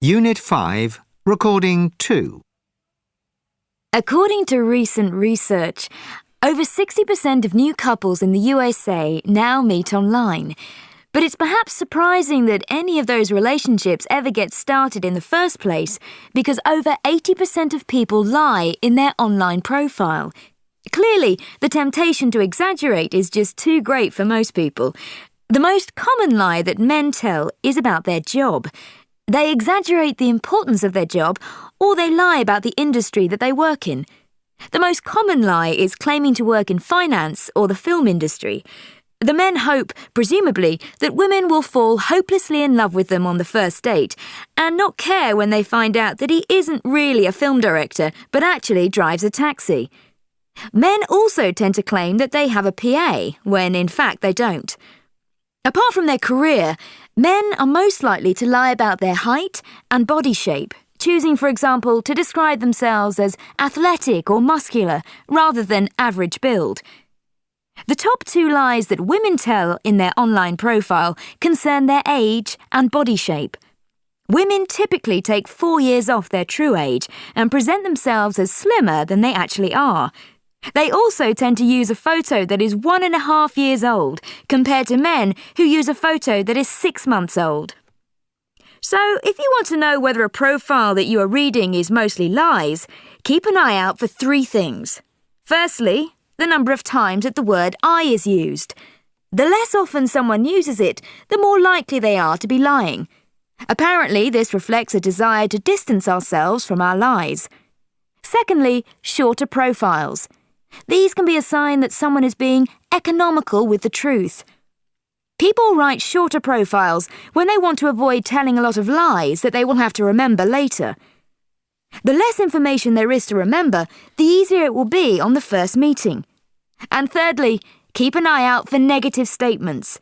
Unit 5, Recording 2. According to recent research, over 60% of new couples in the USA now meet online. But it's perhaps surprising that any of those relationships ever get started in the first place because over 80% of people lie in their online profile. Clearly, the temptation to exaggerate is just too great for most people. The most common lie that men tell is about their job. They exaggerate the importance of their job, or they lie about the industry that they work in. The most common lie is claiming to work in finance or the film industry. The men hope, presumably, that women will fall hopelessly in love with them on the first date and not care when they find out that he isn't really a film director but actually drives a taxi. Men also tend to claim that they have a PA when in fact they don't. Apart from their career, men are most likely to lie about their height and body shape, choosing, for example, to describe themselves as athletic or muscular rather than average build. The top two lies that women tell in their online profile concern their age and body shape. Women typically take 4 years off their true age and present themselves as slimmer than they actually are. They also tend to use a photo that is 1.5 years old, compared to men who use a photo that is 6 months old. So, if you want to know whether a profile that you are reading is mostly lies, keep an eye out for 3 things. Firstly, the number of times that the word I is used. The less often someone uses it, the more likely they are to be lying. Apparently, this reflects a desire to distance ourselves from our lies. Secondly, shorter profiles. These can be a sign that someone is being economical with the truth. People write shorter profiles when they want to avoid telling a lot of lies that they will have to remember later. The less information there is to remember, the easier it will be on the first meeting. And thirdly, keep an eye out for negative statements.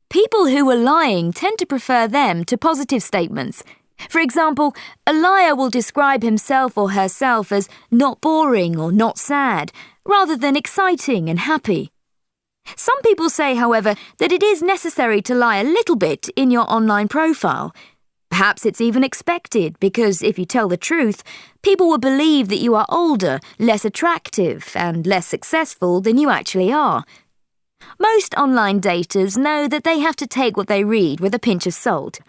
People who are lying tend to prefer them to positive statements. For example, a liar will describe himself or herself as not boring or not sad, rather than exciting and happy. Some people say, however, that it is necessary to lie a little bit in your online profile. Perhaps it's even expected, because if you tell the truth, people will believe that you are older, less attractive, and less successful than you actually are. Most online daters know that they have to take what they read with a pinch of salt.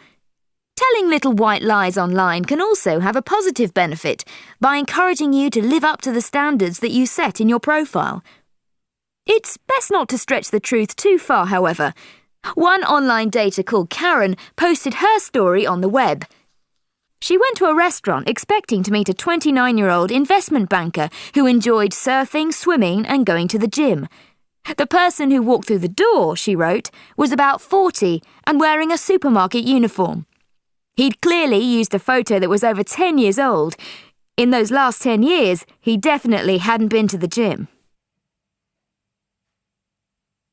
Telling little white lies online can also have a positive benefit by encouraging you to live up to the standards that you set in your profile. It's best not to stretch the truth too far, however. One online dater called Karen posted her story on the web. She went to a restaurant expecting to meet a 29-year-old investment banker who enjoyed surfing, swimming, and going to the gym. The person who walked through the door, she wrote, was about 40 and wearing a supermarket uniform. He'd clearly used a photo that was over 10 years old. In those last 10 years, he definitely hadn't been to the gym.